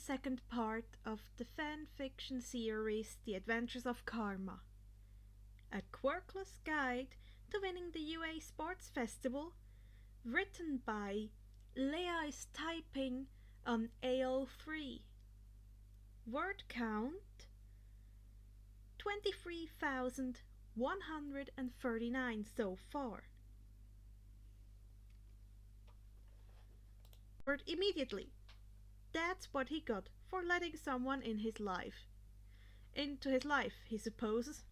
second part of the fan fiction series The Adventures of Karma, a quirkless guide to winning the UA Sports Festival, written by Leahistyping on AO3. Word count 23,139 so far. Immediately. That's what he got for letting someone into his life, he supposes.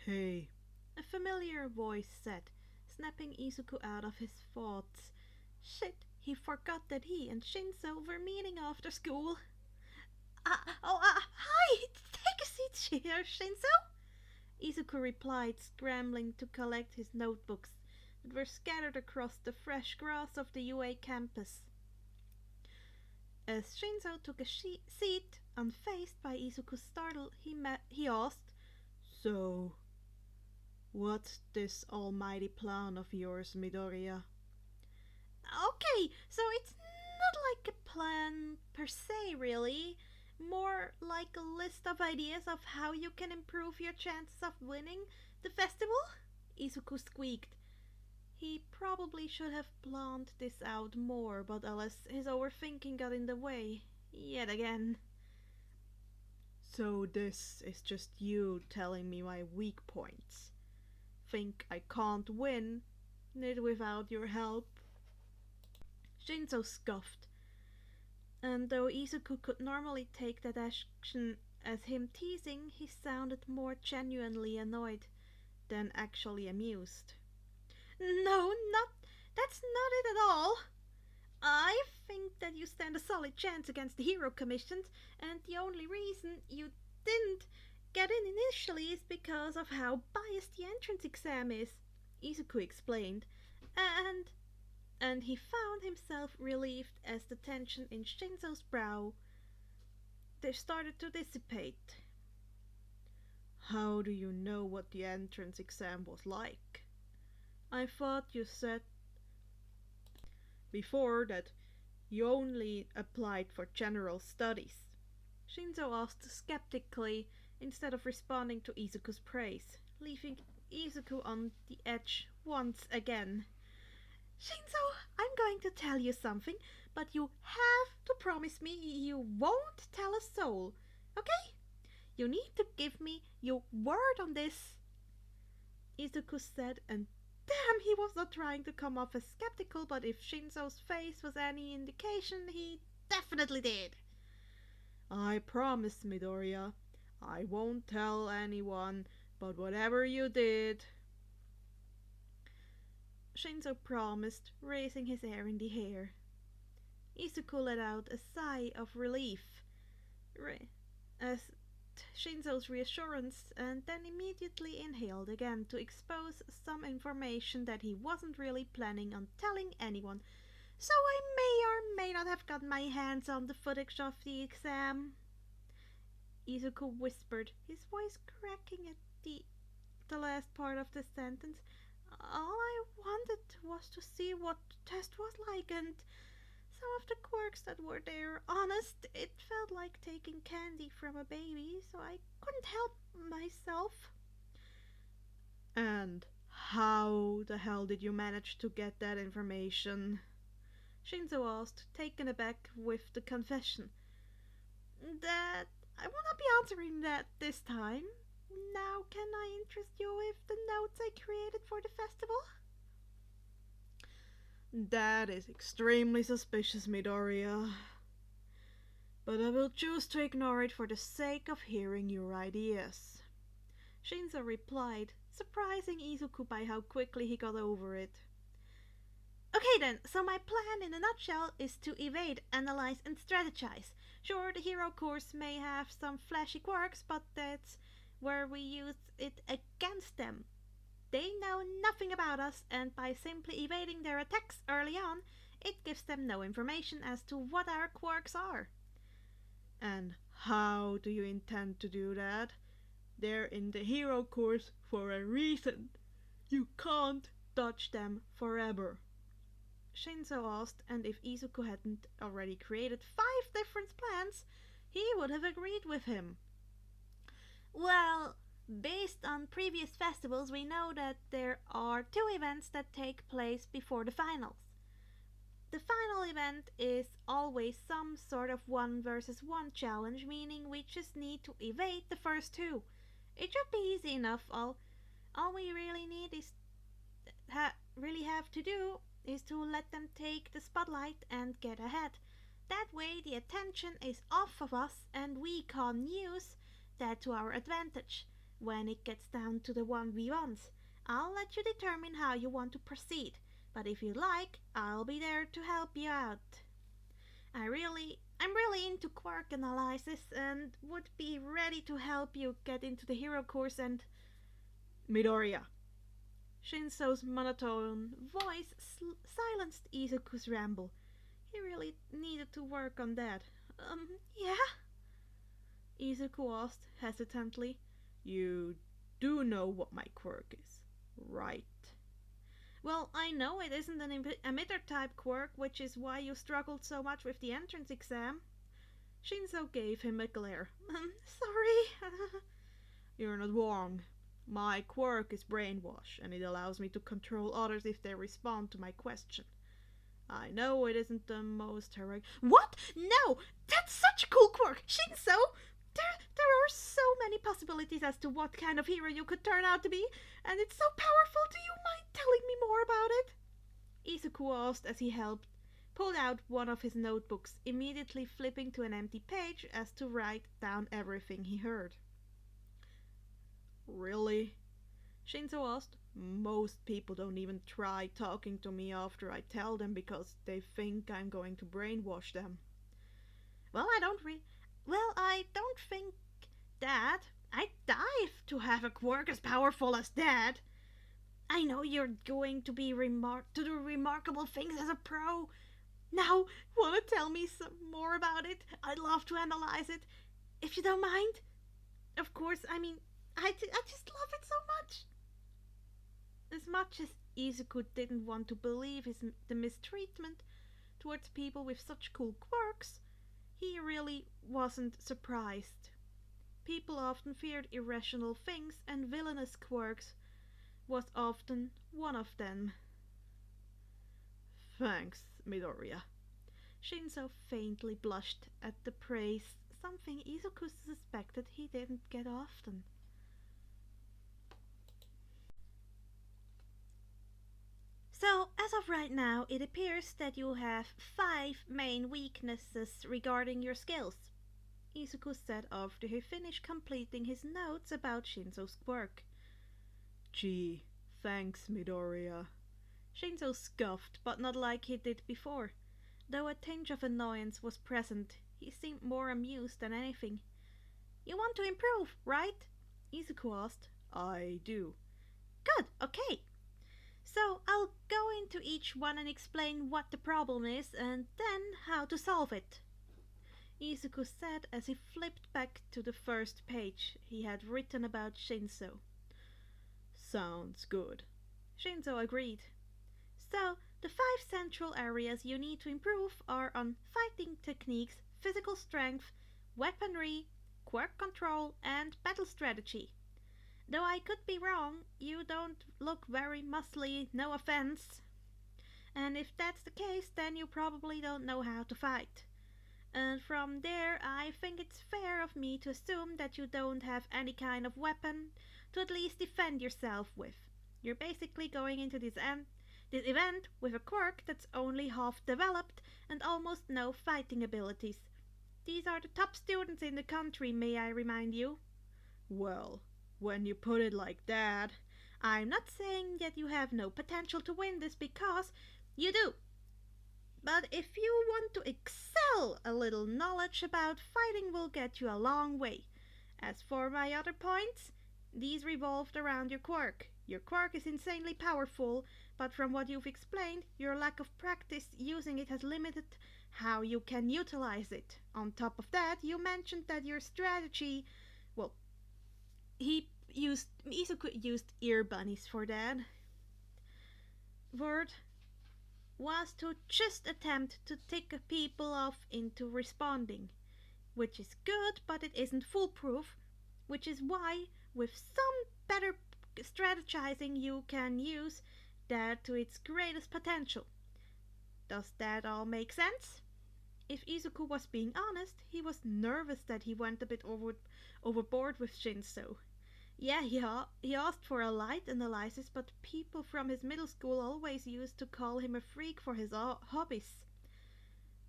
Hey, A familiar voice said, snapping Izuku out of his thoughts. Shit, he forgot that he and Shinso were meeting after school. Hi! Take a seat here, Shinso! Izuku replied, scrambling to collect his notebooks that were scattered across the fresh grass of the UA campus. As Shinso took a seat, unfazed by Izuku's startle, he asked, So, what's this almighty plan of yours, Midoriya? Okay, so it's not like a plan per se, really. More like a list of ideas of how you can improve your chances of winning the festival? Izuku squeaked. He probably should have planned this out more, but alas, his overthinking got in the way, yet again. So this is just you telling me my weak points. Think I can't win it without your help? Shinso scoffed, and though Izuku could normally take that action as him teasing, he sounded more genuinely annoyed than actually amused. No, that's not it at all. I think that you stand a solid chance against the hero commissions, and the only reason you didn't get in initially is because of how biased the entrance exam is, Izuku explained, and he found himself relieved as the tension in Shinso's brow started to dissipate. How do you know what the entrance exam was like? I thought you said before that you only applied for general studies. Shinso asked skeptically instead of responding to Izuku's praise, leaving Izuku on the edge once again. Shinso, I'm going to tell you something, but you have to promise me you won't tell a soul, okay? You need to give me your word on this, Izuku said, and damn, he was not trying to come off as skeptical, but if Shinso's face was any indication, he definitely did. I promise, Midoriya, I won't tell anyone, but whatever you did... Shinso promised, raising his hair in the air. Izuku let out a sigh of relief as Shinso's reassurance, and then immediately inhaled again to expose some information that he wasn't really planning on telling anyone. So I may or may not have gotten my hands on the footage of the exam, Izuku whispered, his voice cracking at the last part of the sentence. All I wanted was to see what the test was like, and some of the quirks that were there. Honest, it felt like taking candy from a baby, so I couldn't help myself. And how the hell did you manage to get that information? Shinso asked, taken aback with the confession. That I will not be answering that this time. Now can I interest you with the notes I created for the festival? That is extremely suspicious, Midoriya. But I will choose to ignore it for the sake of hearing your ideas. Shinso replied, surprising Izuku by how quickly he got over it. Okay then, so my plan in a nutshell is to evade, analyze and strategize. Sure, the hero course may have some flashy quirks, but that's where we use it against them. They know nothing about us, and by simply evading their attacks early on, it gives them no information as to what our quirks are. And how do you intend to do that? They're in the hero course for a reason. You can't dodge them forever. Shinso asked, and if Izuku hadn't already created 5 different plans, he would have agreed with him. Well, based on previous festivals, we know that there are 2 events that take place before the finals. The final event is always some sort of 1 versus 1 challenge, meaning we just need to evade the first 2. It should be easy enough. All we really need is really have to do is to let them take the spotlight and get ahead. That way the attention is off of us and we can use that to our advantage when it gets down to the 1v1s. I'll let you determine how you want to proceed, but if you like, I'll be there to help you out. I'm really into quirk analysis and would be ready to help you get into the hero course and... Midoriya. Shinso's monotone voice silenced Izuku's ramble. He really needed to work on that. Yeah? Izuku asked hesitantly. You do know what my quirk is, right? Well, I know it isn't an emitter-type quirk, which is why you struggled so much with the entrance exam. Shinso gave him a glare. Sorry. You're not wrong. My quirk is brainwash, and it allows me to control others if they respond to my question. I know it isn't the most heroic... What? No! That's such a cool quirk! Shinso! There are so many possibilities as to what kind of hero you could turn out to be, and it's so powerful. Do you mind telling me more about it? Izuku asked as he pulled out one of his notebooks, immediately flipping to an empty page as to write down everything he heard. Really? Shinso asked. Most people don't even try talking to me after I tell them because they think I'm going to brainwash them. Well, I don't think that. I'd die to have a quirk as powerful as that. I know you're going to be to do remarkable things as a pro. Now, wanna tell me some more about it? I'd love to analyze it, if you don't mind. Of course, I mean, I just love it so much. As much as Izuku didn't want to believe the mistreatment towards people with such cool quirks, he really wasn't surprised. People often feared irrational things, and villainous quirks was often one of them. Thanks, Midoriya. Shinso faintly blushed at the praise, something Izuku suspected he didn't get often. So, as of right now, it appears that you have 5 main weaknesses regarding your skills, Izuku said after he finished completing his notes about Shinso's quirk. Gee, thanks, Midoriya. Shinso scoffed, but not like he did before. Though a tinge of annoyance was present, he seemed more amused than anything. You want to improve, right? Izuku asked. I do. Good, okay. So I'll go into each one and explain what the problem is and then how to solve it, Izuku said as he flipped back to the first page he had written about Shinso. Sounds good. Shinso agreed. So, the 5 central areas you need to improve are on fighting techniques, physical strength, weaponry, quirk control, and battle strategy. Though I could be wrong, you don't look very muscly, no offense. And if that's the case, then you probably don't know how to fight. And from there, I think it's fair of me to assume that you don't have any kind of weapon to at least defend yourself with. You're basically going into this event with a quirk that's only half developed and almost no fighting abilities. These are the top students in the country, may I remind you? Well, when you put it like that... I'm not saying that you have no potential to win this, because you do. But if you want to excel, a little knowledge about fighting will get you a long way. As for my other points, these revolved around your quirk. Your quirk is insanely powerful, but from what you've explained, your lack of practice using it has limited how you can utilize it. On top of that, you mentioned that your strategy... Well, Izuku used ear bunnies for that word. was to just attempt to tick people off into responding, which is good, but it isn't foolproof, which is why, with some better strategizing, you can use that to its greatest potential. Does that all make sense? If Izuku was being honest, he was nervous that he went a bit overboard with Shinso. Yeah, he asked for a light analysis, but people from his middle school always used to call him a freak for his hobbies.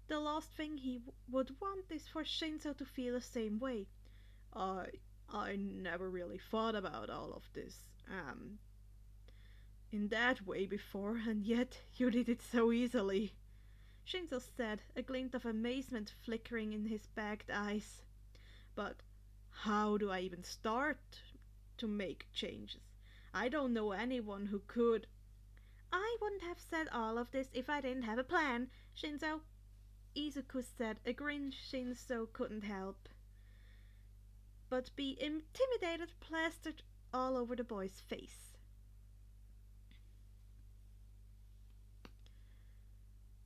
The last thing he would want is for Shinso to feel the same way. I I never really thought about all of this in that way before, and yet you did it so easily, Shinso said, a glint of amazement flickering in his bagged eyes. But how do I even start to make changes? I don't know anyone who could. I wouldn't have said all of this if I didn't have a plan, Shinso, Izuku said, a grin Shinso couldn't help but be intimidated plastered all over the boy's face.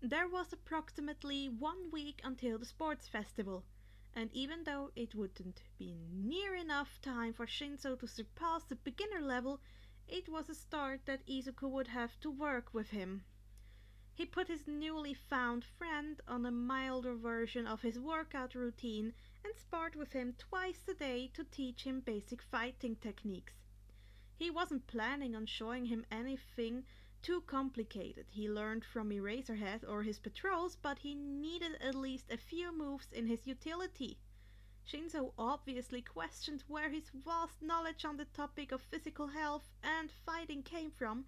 There was approximately 1 week until the sports festival, and even though it wouldn't be near enough time for Shinso to surpass the beginner level, it was a start that Izuku would have to work with him. He put his newly found friend on a milder version of his workout routine and sparred with him twice a day to teach him basic fighting techniques. He wasn't planning on showing him anything too complicated. He learned from Eraserhead or his patrols, but he needed at least a few moves in his utility. Shinso obviously questioned where his vast knowledge on the topic of physical health and fighting came from,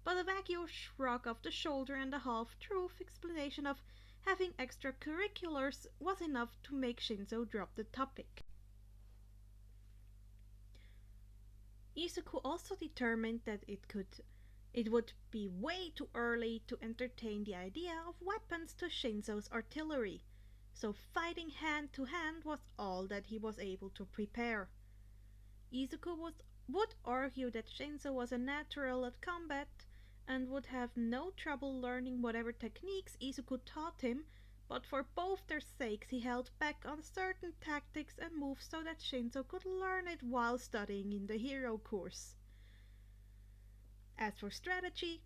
but a vague shrug of the shoulder and a half-truth explanation of having extracurriculars was enough to make Shinso drop the topic. Izuku also determined that it would be way too early to entertain the idea of weapons to Shinso's artillery, so fighting hand to hand was all that he was able to prepare. Izuku would argue that Shinso was a natural at combat and would have no trouble learning whatever techniques Izuku taught him, but for both their sakes he held back on certain tactics and moves so that Shinso could learn it while studying in the hero course. As for strategy,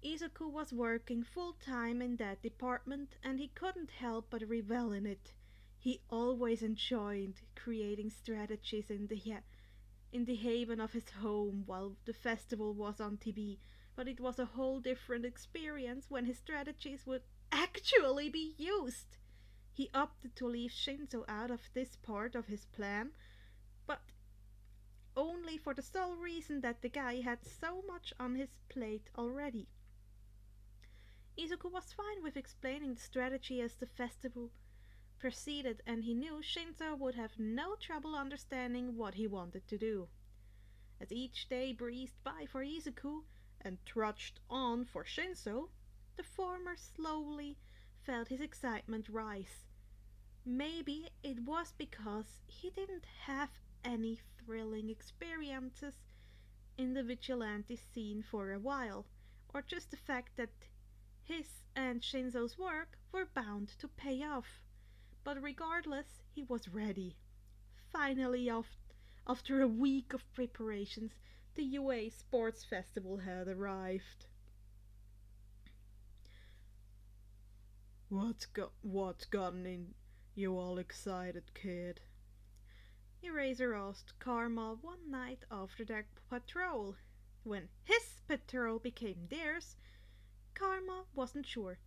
Izuku was working full-time in that department and he couldn't help but revel in it. He always enjoyed creating strategies in the haven of his home while the festival was on TV, but it was a whole different experience when his strategies would actually be used. He opted to leave Shinso out of this part of his plan, but only for the sole reason that the guy had so much on his plate already. Izuku was fine with explaining the strategy as the festival proceeded, and he knew Shinso would have no trouble understanding what he wanted to do. As each day breezed by for Izuku and trudged on for Shinso, the former slowly felt his excitement rise. Maybe it was because he didn't have any thrilling experiences in the Vigilante scene for a while, or just the fact that his and Shinso's work were bound to pay off. But regardless, he was ready. Finally, after a week of preparations, the UA Sports Festival had arrived. What's gotten in you all excited, kid? Eraser asked Karma one night after their patrol. When his patrol became theirs, Karma wasn't sure.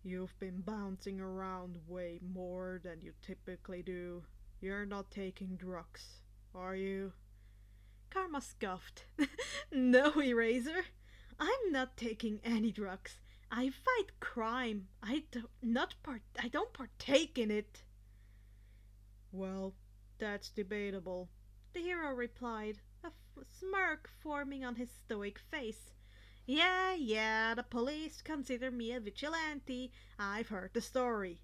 You've been bouncing around way more than you typically do. You're not taking drugs, are you? Karma scoffed. No, Eraser. I'm not taking any drugs. I fight crime. I don't partake in it. Well, that's debatable, the hero replied, a smirk forming on his stoic face. Yeah, the police consider me a vigilante. I've heard the story.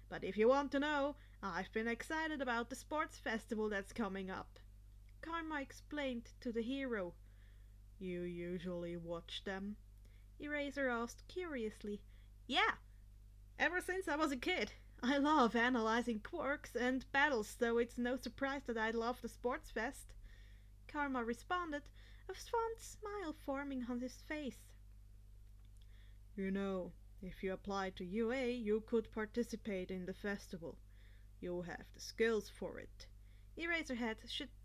But if you want to know, I've been excited about the sports festival that's coming up. Karma explained to the hero. You usually watch them? Eraser asked curiously. Yeah, ever since I was a kid. I love analyzing quirks and battles, so it's no surprise that I love the sports fest. Karma responded, a fond smile forming on his face. You know, if you applied to UA, you could participate in the festival. You have the skills for it. Eraserhead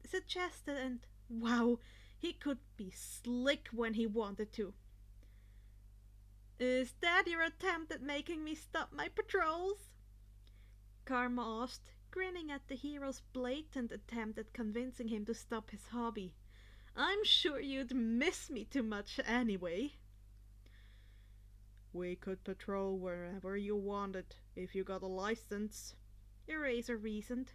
suggested, and wow, he could be slick when he wanted to. Is that your attempt at making me stop my patrols? Karma asked, grinning at the hero's blatant attempt at convincing him to stop his hobby. I'm sure you'd miss me too much anyway. We could patrol wherever you wanted if you got a license, Eraser reasoned.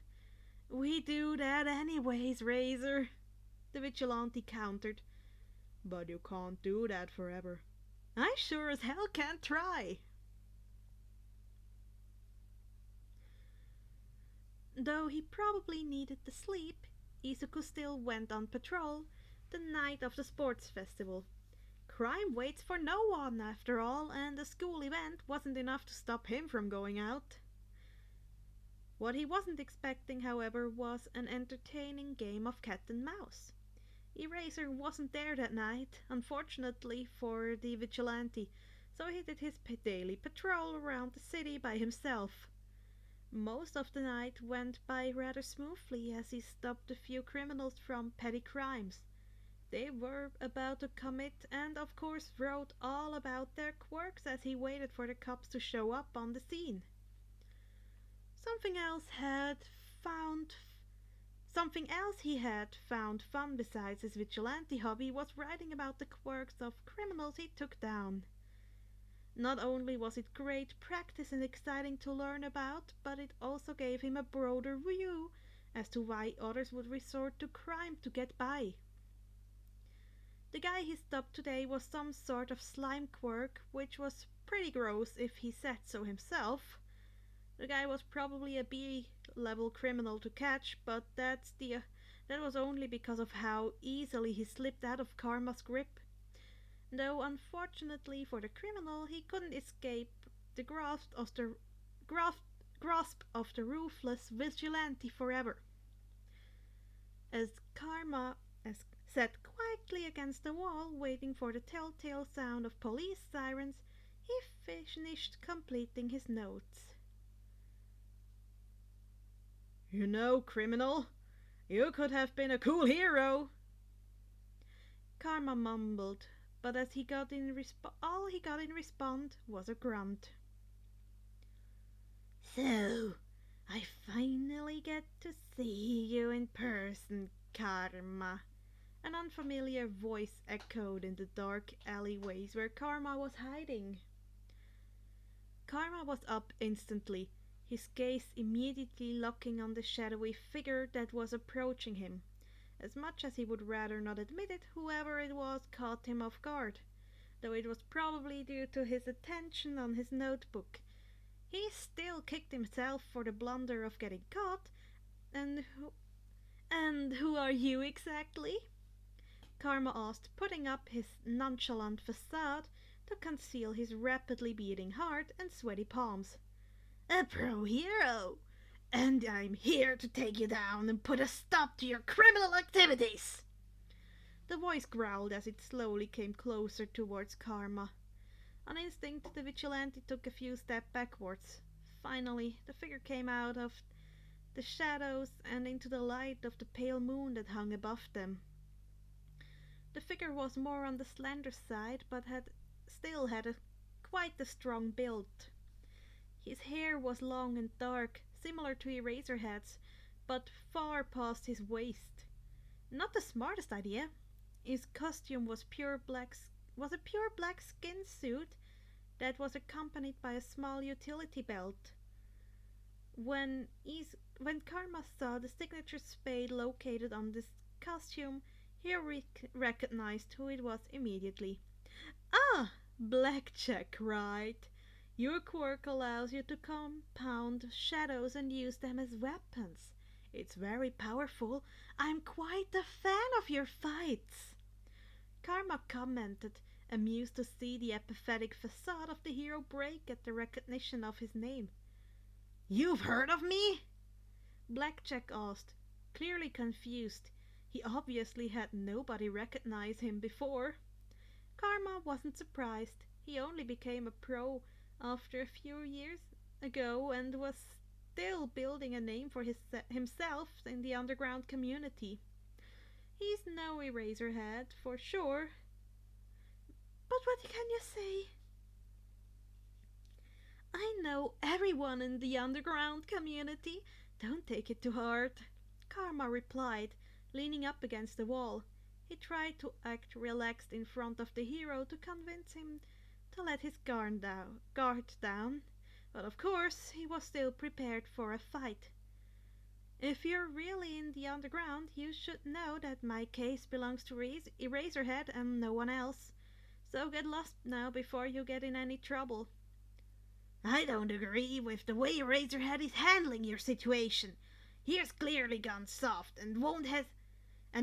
We do that anyways, Razor, the Vigilante countered. But you can't do that forever. I sure as hell can't try. Though he probably needed the sleep, Izuku still went on patrol the night of the sports festival. Crime waits for no one, after all, and a school event wasn't enough to stop him from going out. What he wasn't expecting, however, was an entertaining game of cat and mouse. Eraser wasn't there that night, unfortunately for the Vigilante, so he did his daily patrol around the city by himself. Most of the night went by rather smoothly as he stopped a few criminals from petty crimes they were about to commit, and of course wrote all about their quirks as he waited for the cops to show up on the scene. Something else he had found fun besides his vigilante hobby was writing about the quirks of criminals he took down. Not only was it great practice and exciting to learn about, but it also gave him a broader view as to why others would resort to crime to get by. The guy he stopped today was some sort of slime quirk, which was pretty gross if he said so himself. The guy was probably a B-level criminal to catch, but that was only because of how easily he slipped out of Karma's grip. Though unfortunately for the criminal, he couldn't escape the grasp of the ruthless vigilante forever. As Karma sat quietly against the wall, waiting for the telltale sound of police sirens, he finished completing his notes. You know, criminal, you could have been a cool hero. Karma mumbled, but all he got in response was a grunt. So, I finally get to see you in person, Karma. An unfamiliar voice echoed in the dark alleyways where Karma was hiding. Karma was up instantly, his gaze immediately locking on the shadowy figure that was approaching him. As much as he would rather not admit it, whoever it was caught him off guard, though it was probably due to his attention on his notebook. He still kicked himself for the blunder of getting caught. And who are you exactly? Karma asked, putting up his nonchalant facade to conceal his rapidly beating heart and sweaty palms. A pro hero! And I'm here to take you down and put a stop to your criminal activities! The voice growled as it slowly came closer towards Karma. On instinct, the vigilante took a few steps backwards. Finally, the figure came out of the shadows and into the light of the pale moon that hung above them. The figure was more on the slender side, but still had quite a strong build. His hair was long and dark, similar to Eraserhead's, but far past his waist. Not the smartest idea. His costume was a pure black skin suit that was accompanied by a small utility belt. When Karma saw the signature spade located on this costume, he recognized who it was immediately. Ah, Blackjack, right? Your quirk allows you to compound shadows and use them as weapons. It's very powerful. I'm quite a fan of your fights. Karma commented amused to see the apathetic facade of the hero break at the recognition of his name. "You've heard of me?" Blackjack asked, clearly confused. He obviously had nobody recognize him before. Karma wasn't surprised. He only became a pro after a few years ago and was still building a name for himself in the underground community. He's no Eraserhead, for sure. But what can you say? I know everyone in the underground community. Don't take it to heart, Karma replied, leaning up against the wall. He tried to act relaxed in front of the hero to convince him to let his guard down, but of course he was still prepared for a fight. If you're really in the underground, you should know that my case belongs to Eraserhead and no one else. So get lost now before you get in any trouble. I don't agree with the way Eraserhead is handling your situation. He has clearly gone soft and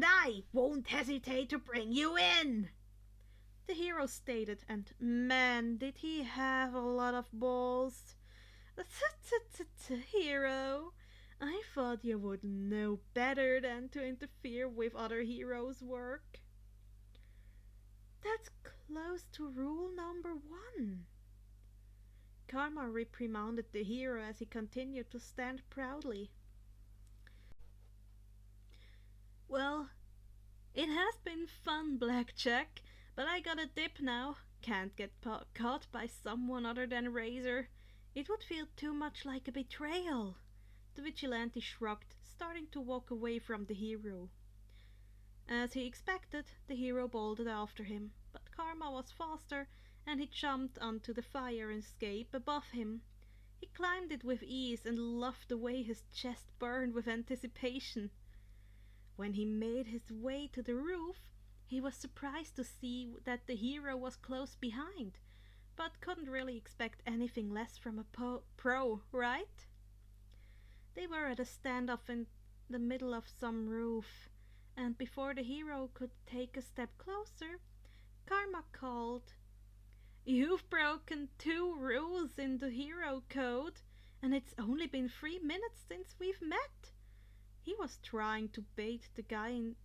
I won't hesitate to bring you in, the hero stated, and man, did he have a lot of balls. Hero, I thought you would know better than to interfere with other heroes' work. That's close to rule number 1. Karma reprimanded the hero as he continued to stand proudly. Well, it has been fun, Blackjack, but I gotta dip now. Can't get caught by someone other than Razor. It would feel too much like a betrayal. The Vigilante shrugged, starting to walk away from the hero. As he expected, the hero bolted after him, but Karma was faster and he jumped onto the fire escape above him. He climbed it with ease and loved the way his chest burned with anticipation. When he made his way to the roof, he was surprised to see that the hero was close behind, but couldn't really expect anything less from a pro, right? They were at a standoff in the middle of some roof, and before the hero could take a step closer, Karma called, "You've broken 2 rules in the hero code, and it's only been 3 minutes since we've met." He was trying to bait the guy in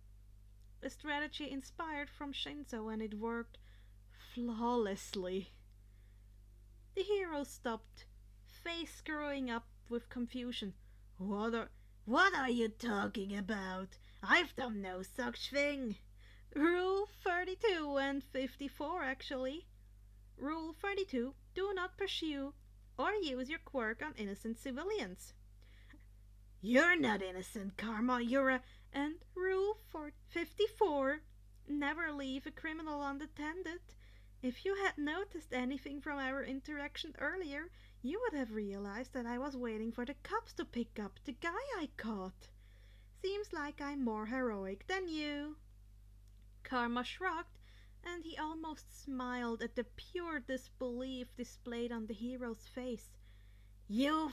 a strategy inspired from Shinso, and it worked flawlessly. The hero stopped, face screwing up with confusion. What are you talking about? I've done no such thing. Rule 32 and 54, actually. Rule 32, do not pursue or use your quirk on innocent civilians. You're not innocent, Karma, And Rule 54, never leave a criminal unattended. If you had noticed anything from our interaction earlier, you would have realized that I was waiting for the cops to pick up the guy I caught. Seems like I'm more heroic than you. Karma shrugged, and he almost smiled at the pure disbelief displayed on the hero's face. You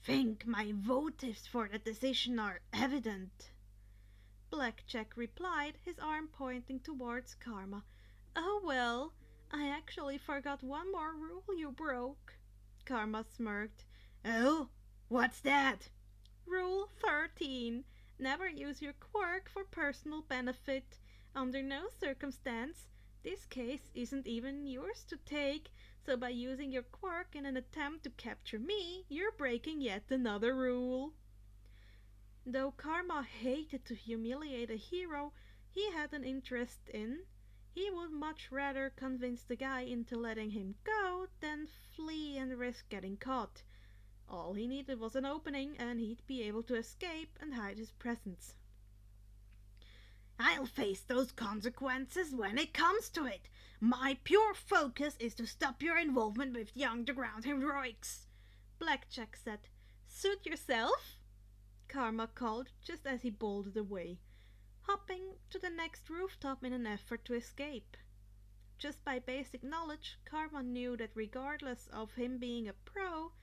think my motives for the decision are evident? Blackjack replied, his arm pointing towards Karma. Oh well, I actually forgot one more rule you broke. Karma smirked. Oh, what's that? Rule 13. Never use your quirk for personal benefit. Under no circumstance. This case isn't even yours to take, so by using your quirk in an attempt to capture me, you're breaking yet another rule. Though Karma hated to humiliate a hero he had an interest in, he would much rather convince the guy into letting him go than flee and risk getting caught. All he needed was an opening, and he'd be able to escape and hide his presence. I'll face those consequences when it comes to it. My pure focus is to stop your involvement with the underground heroics, Blackjack said. Suit yourself? Karma called just as he bolted away, hopping to the next rooftop in an effort to escape. Just by basic knowledge, Karma knew that regardless of him being a pro,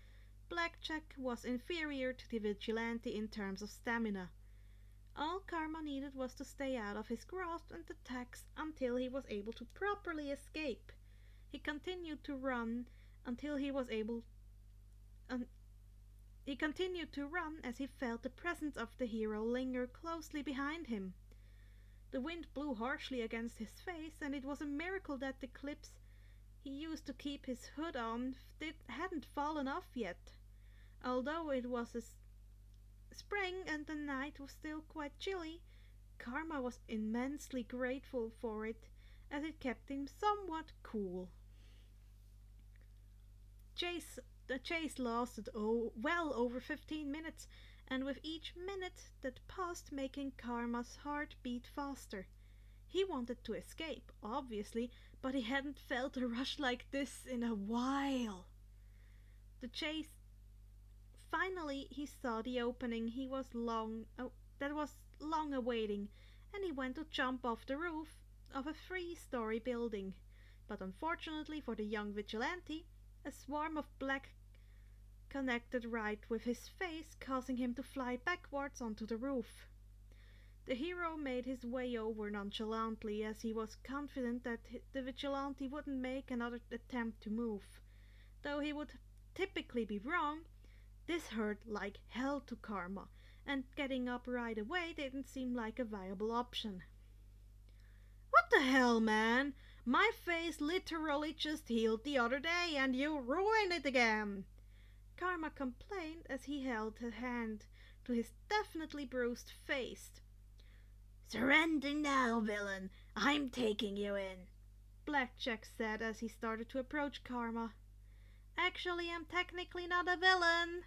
Blackjack was inferior to the Vigilante in terms of stamina. All Karma needed was to stay out of his grasp and attacks until he was able to properly escape. He continued to run until he was able he continued to run as he felt the presence of the hero linger closely behind him. The wind blew harshly against his face, and it was a miracle that the clips he used to keep his hood on hadn't fallen off yet. Although it was spring and the night was still quite chilly, Karma was immensely grateful for it, as it kept him somewhat cool. The chase lasted well over 15 minutes, and with each minute that passed making Karma's heart beat faster. He wanted to escape, obviously, but he hadn't felt a rush like this in a while. The chase Finally he saw the opening that was long awaiting, and he went to jump off the roof of a 3-story building. But unfortunately for the young vigilante, a swarm of black connected right with his face, causing him to fly backwards onto the roof. The hero made his way over nonchalantly, as he was confident that the vigilante wouldn't make another attempt to move. Though he would typically be wrong, this hurt like hell to Karma, and getting up right away didn't seem like a viable option. "What the hell, man? My face literally just healed the other day, and you ruined it again!" Karma complained as he held a hand to his definitely bruised face. "Surrender now, villain! I'm taking you in," Blackjack said as he started to approach Karma. "Actually, I'm technically not a villain,"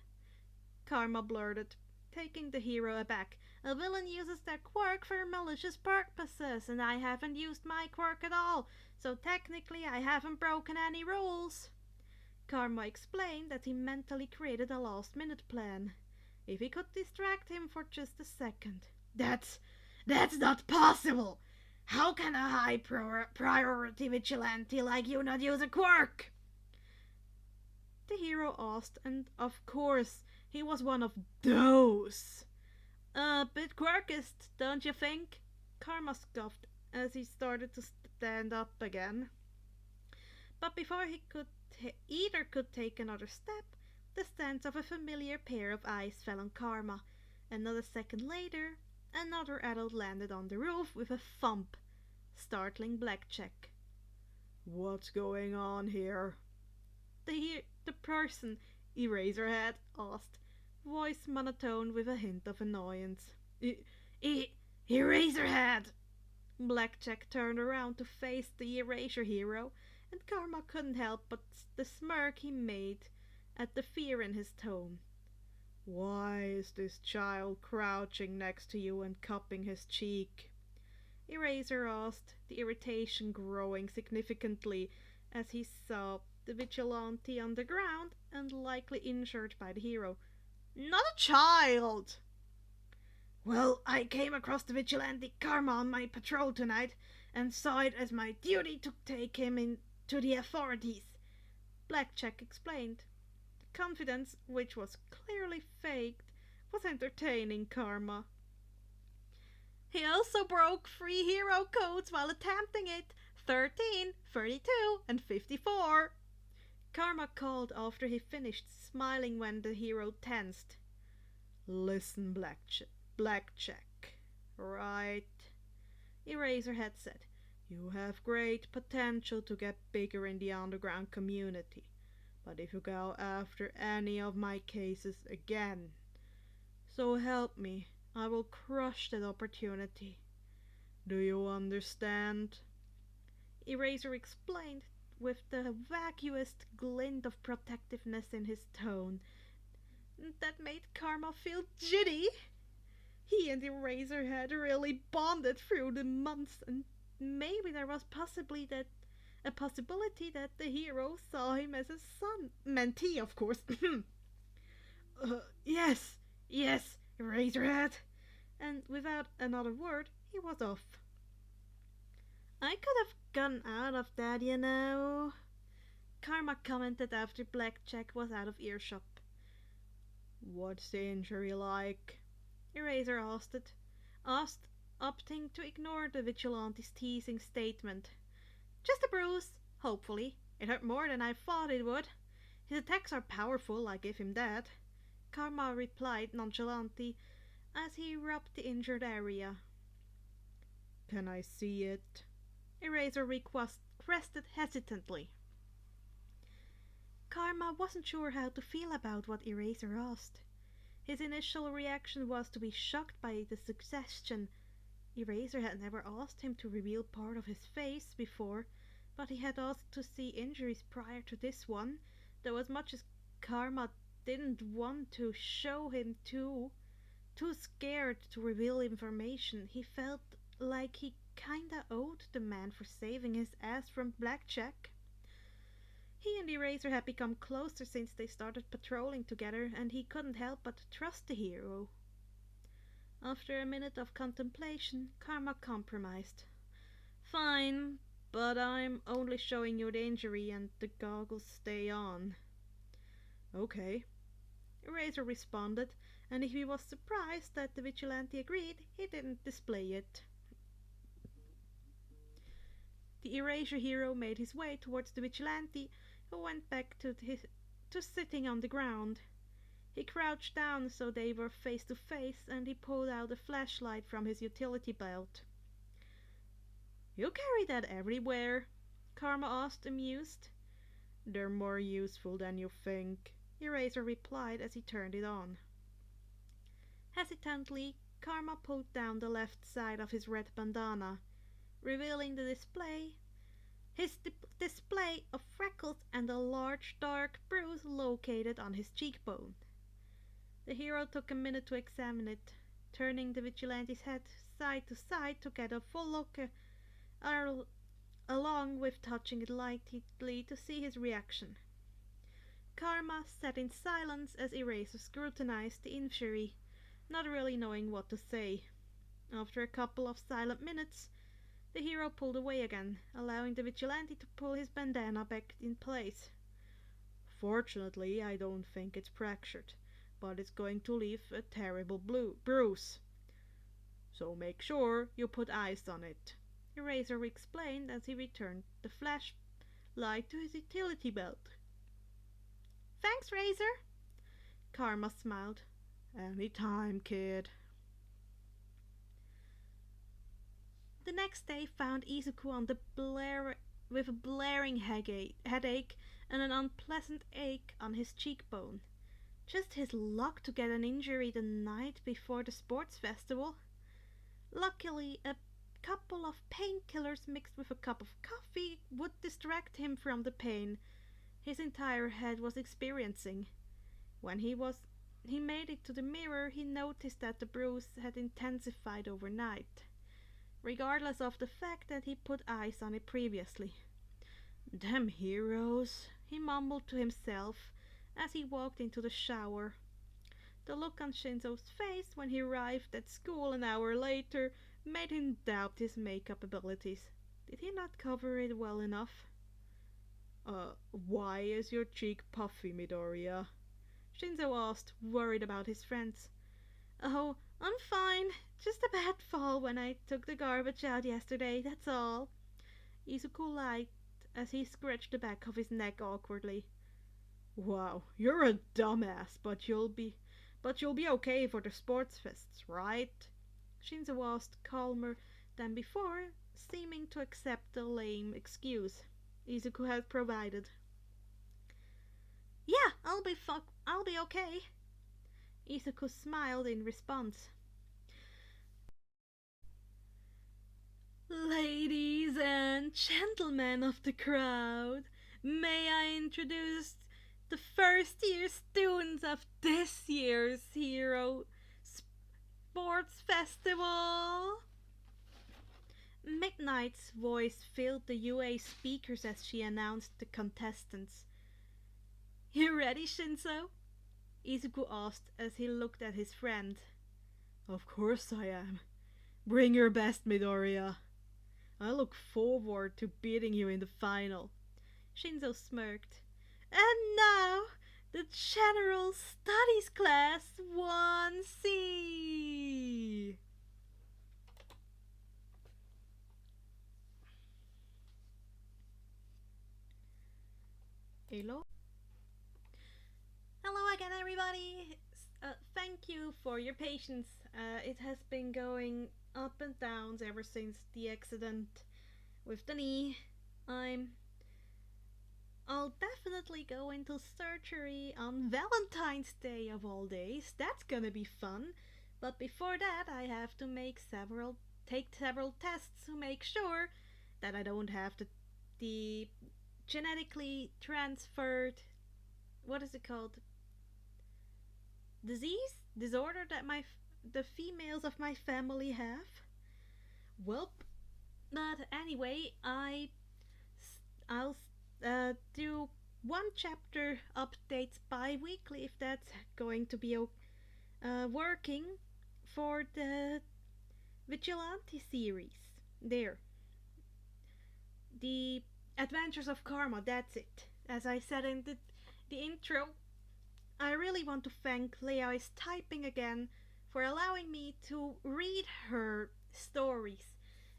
Karma blurted, taking the hero aback. "A villain uses their quirk for malicious purposes, and I haven't used my quirk at all, so technically I haven't broken any rules." Karma explained that he mentally created a last-minute plan. If he could distract him for just a second. That's not possible! How can a high priority vigilante like you not use a quirk?" The hero asked, and of course he was one of those. "A bit quirkist, don't you think?" Karma scoffed as he started to stand up again. But before he could take another step, the stance of a familiar pair of eyes fell on Karma. Another second later, another adult landed on the roof with a thump, startling Blackjack. "What's going on here?" The person, Eraserhead, asked, voice monotone with a hint of annoyance. Eraserhead! Blackjack turned around to face the Erasure hero, and Karma couldn't help but the smirk he made at the fear in his tone. "Why is this child crouching next to you and cupping his cheek?" Eraser asked, the irritation growing significantly as he saw the vigilante on the ground and likely injured by the hero. "Not a child!" "Well, I came across the vigilante Karma on my patrol tonight and saw it as my duty to take him in to the authorities," Blackjack explained. The confidence, which was clearly faked, was entertaining Karma. "He also broke 3 hero codes while attempting it: 13, 32, and 54. Karma called after he finished, smiling when the hero tensed. "Listen, Blackjack, right?" Eraserhead said. "You have great potential to get bigger in the underground community, but if you go after any of my cases again, so help me, I will crush that opportunity. Do you understand?" Eraser explained, with the vacuous glint of protectiveness in his tone that made Karma feel giddy. He and Eraserhead really bonded through the months, and maybe there was a possibility that the hero saw him as a son. Mentee, of course. Yes, Eraserhead. And without another word, he was off. "I could have gotten out of that, you know," Karma commented after Blackjack was out of earshot. "What's the injury like?" Eraser asked it. asked, opting to ignore the Vigilante's teasing statement. Just a bruise, hopefully. It hurt more than I thought it would. His attacks are powerful, I give him that, Karma replied nonchalantly as he rubbed the injured area. Can I see it? Eraser requested hesitantly. Karma wasn't sure how to feel about what Eraser asked. His initial reaction was to be shocked by the suggestion. Eraser had never asked him to reveal part of his face before, but he had asked to see injuries prior to this one, though as much as Karma didn't want to show him too scared to reveal information, he felt like he kinda owed the man for saving his ass from Blackjack. He and Eraser had become closer since they started patrolling together, and he couldn't help but trust the hero. After a minute of contemplation, Karma compromised. Fine, but I'm only showing you the injury and the goggles stay on. Okay, Eraser responded, and if he was surprised that the Vigilante agreed, he didn't display it. The Erasure hero made his way towards the Vigilante, who went back to sitting on the ground. He crouched down so they were face to face, and he pulled out a flashlight from his utility belt. You carry that everywhere? Karma asked, amused. They're more useful than you think, Eraser replied as he turned it on. Hesitantly, Karma pulled down the left side of his red bandana, revealing his display of freckles and a large dark bruise located on his cheekbone. The hero took a minute to examine it, turning the Vigilante's head side to side to get a full look, along with touching it lightly to see his reaction. Karma sat in silence as Eraser scrutinized the injury, not really knowing what to say. After a couple of silent minutes, the hero pulled away again, allowing the Vigilante to pull his bandana back in place. Fortunately, I don't think it's fractured, but it's going to leave a terrible bruise. So make sure you put ice on it, Eraser explained as he returned the flashlight to his utility belt. Thanks, Razor, Karma smiled. Anytime, kid. The next day found Izuku on the with a blaring headache and an unpleasant ache on his cheekbone. Just his luck to get an injury the night before the sports festival. Luckily, a couple of painkillers mixed with a cup of coffee would distract him from the pain his entire head was experiencing. When he made it to the mirror, he noticed that the bruise had intensified overnight, regardless of the fact that he put ice on it previously. Damn heroes, he mumbled to himself as he walked into the shower. The look on Shinso's face when he arrived at school an hour later made him doubt his makeup abilities. Did he not cover it well enough? Why is your cheek puffy, Midoriya? Shinso asked, worried about his friends. Oh, I'm fine. Just a bad fall when I took the garbage out yesterday, that's all. Izuku lied as he scratched the back of his neck awkwardly. Wow, you're a dumbass, but you'll be okay for the sports fests, right? Shinso asked, calmer than before, seeming to accept the lame excuse Izuku had provided. Yeah, I'll be okay. Izuku smiled in response. Ladies and gentlemen of the crowd, may I introduce the first year students of this year's Hero Sports Festival. Midnight's voice filled the UA speakers as she announced the contestants. You ready, Shinso? Izuku asked as he looked at his friend. Of course I am. Bring your best, Midoriya. I look forward to beating you in the final. Shinso smirked. And now, the General Studies Class 1C. Hello? Hello again, everybody. Thank you for your patience. It has been going up and downs ever since the accident with the knee. I'll definitely go into surgery on Valentine's Day of all days. That's gonna be fun. But before that, I have to take several tests to make sure that I don't have the genetically transferred, what is it called, disorder that the females of my family have. Well, but anyway, I'll do one chapter updates bi-weekly if that's going to be working for the Vigilante series. There, the Adventures of Karma. That's it. As I said in the intro, I really want to thank Leahistyping again for allowing me to read her stories.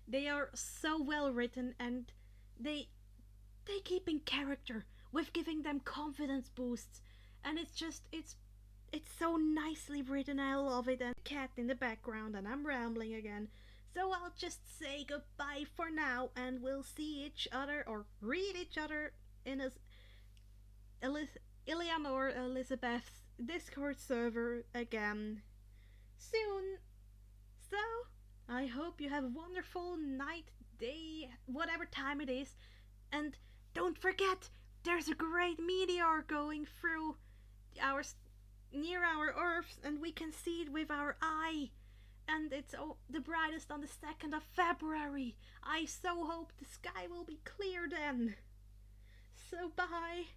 They are so well written and they keep in character with giving them confidence boosts, and it's so nicely written. I love it. And cat in the background, and I'm rambling again. So I'll just say goodbye for now, and we'll see each other or read each other in a Eleanor Elizabeth's Discord server again soon. So, I hope you have a wonderful night, day, whatever time it is. And don't forget, there's a great meteor going through our near our Earth, and we can see it with our eye. And it's the brightest on the 2nd of February. I so hope the sky will be clear then. So bye.